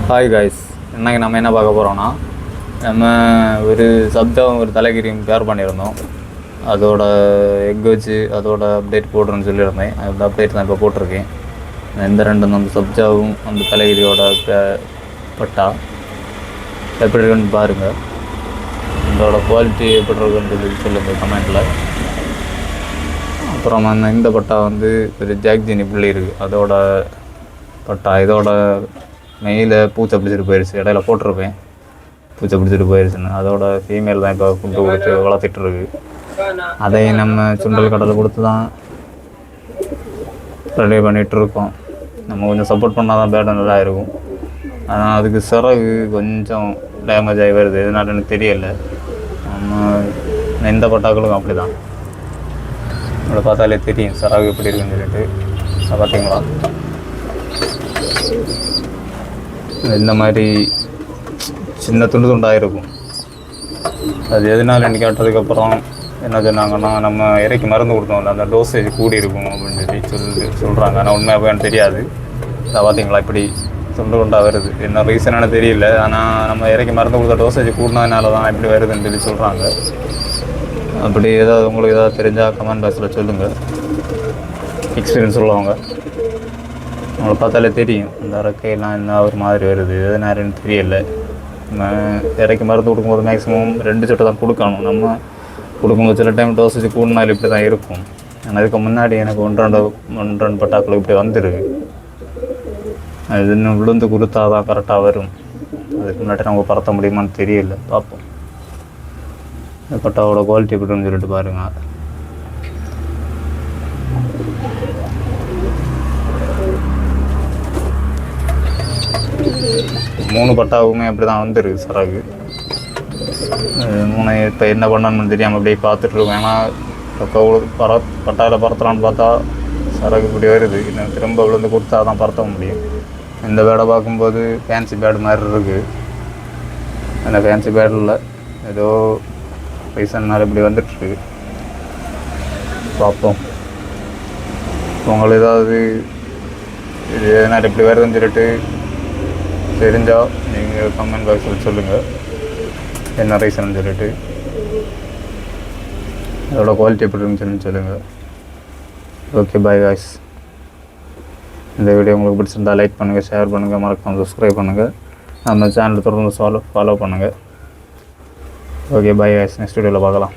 Hi guys, இன்றைக்கி நம்ம என்ன பார்க்க போகிறோன்னா, நம்ம ஒரு சப்தாவும் ஒரு தலைகிரியும் பேர் பண்ணியிருந்தோம். அதோட எக் வச்சு அதோட அப்டேட் போடுறேன்னு சொல்லியிருந்தேன். அந்த அப்டேட் தான் இப்போ போட்டிருக்கேன். இந்த ரெண்டும் அந்த சப்ஜாவும் அந்த தலைகிரியோட பட்டா எப்படி இருக்குன்னு பாருங்கள். இதோட குவாலிட்டி எப்படி இருக்குன்னு சொல்லுங்கள் கமெண்டில். அப்புறம் இந்த பட்டா வந்து ஒரு ஜாக்ஜினி பிள்ளை இருக்குது, அதோட பட்டா. இதோட மெயில பூச்சை பிடிச்சிட்டு போயிடுச்சு, இடையில போட்டிருப்பேன் பூச்சை பிடிச்சிட்டு போயிடுச்சுன்னு. அதோட ஃபீமேல் தான் இப்போ ஃபுட்டு கொடுத்து வளர்த்துட்ருக்கு. அதையும் நம்ம சுண்டல் கடலை கொடுத்து தான் ரெடி பண்ணிகிட்ருக்கோம். நம்ம கொஞ்சம் சப்போர்ட் பண்ணால் தான் பேட் நல்லா இருக்கும். ஆனால் அதுக்கு சிறகு கொஞ்சம் டேமேஜ் ஆகி வருது, எதனால எனக்கு தெரியலை. நம்ம எந்த பட்டாக்களுக்கும் அப்படி தான், உங்களை பார்த்தாலே தெரியும் சிறகு எப்படி இருக்குன்னு சொல்லிட்டு. பார்த்தீங்களா, இந்த மாதிரி சின்ன துண்டு துண்டாக இருக்கும். அது எதனால என்ன கேட்டதுக்கப்புறம் என்ன சொன்னாங்கன்னா, நம்ம இறைக்கு மருந்து கொடுத்தோம்ல, அந்த டோசேஜ் கூடி இருக்கும் அப்படின்னு சொல்கிறாங்க. ஆனால் உண்மையாக எனக்கு தெரியாது. அதை பார்த்தீங்களா, இப்படி துண்டு துண்டாக வருது. என்ன ரீசனானு தெரியல. ஆனால் நம்ம இறைக்கு மருந்து கொடுத்த டோசேஜ் கூடினதுனால தான் இப்படி வருதுன்னு சொல்கிறாங்க. அப்படி ஏதாவது உங்களுக்கு ஏதாவது தெரிஞ்சால் கமெண்ட் பாக்ஸில் சொல்லுங்கள். எக்ஸ்பீரியன்ஸ் உள்ளவங்க, உங்களை பார்த்தாலே தெரியும் இந்த இறக்கையெல்லாம் என்ன ஒரு மாதிரி வருது, எதனாருன்னு தெரியலை. நம்ம இறக்கி மருந்து கொடுக்கும்போது மேக்ஸிமம் 2 சொட்டு தான் கொடுக்கணும். நம்ம கொடுக்கும்போது சில டைம் டோசேஜ் கூடினாலும் இப்படி தான் இருக்கும். ஆனால் அதுக்கு முன்னாடி எனக்கு 1-2 பட்டாக்கள் இப்படி வந்துருக்கு. அது இன்னும் விழுந்து கொடுத்தா தான் கரெக்டாக வரும். அதுக்கு முன்னாடி நம்ம பறத்த முடியுமான்னு தெரியல. பார்ப்போம் இந்த பட்டாவோட குவாலிட்டி எப்படின்னு சொல்லிட்டு பாருங்கள். மூணு பட்டாவுமே அப்படி தான் வந்துருக்கு சிறகு. 3 இப்போ என்ன பண்ணணும்னு தெரியாமல் அப்படியே பார்த்துட்ருக்கோம். ஏன்னா இப்போ பட்டாவில் பறத்தலான்னு பார்த்தா சிறகு இப்படி வருது. இன்னும் திரும்ப விழுந்து கொடுத்தா தான் பறத்த முடியும். இந்த பேடை பார்க்கும்போது ஃபேன்சி பேடு மாதிரி இருக்குது. அந்த ஃபேன்சி பேடில் ஏதோ ரீசன்னால இப்படி வந்துட்டுருக்கு. பார்ப்போம். உங்களுக்கு ஏதாவது இது எதனால் இப்படி வருதுன்னு சொல்லிட்டு தெரிஞ்சால் நீங்கள் கமெண்ட் பாக்ஸில் சொல்லுங்கள், என்ன ரீசன் சொல்லிட்டு. அதோட குவாலிட்டி எப்படி இருந்துச்சுன்னு சொல்லுங்கள். Okay, bye guys. இந்த வீடியோ உங்களுக்கு பிடிச்சிருந்தால் லைக் பண்ணுங்கள், ஷேர் பண்ணுங்கள், மறக்காமல் சப்ஸ்கிரைப் பண்ணுங்கள். நம்ம சேனலை தொடர்ந்து ஃபாலோ பண்ணுங்கள். Okay, bye guys. நெக்ஸ்ட் வீடியோவில் பார்க்கலாம்.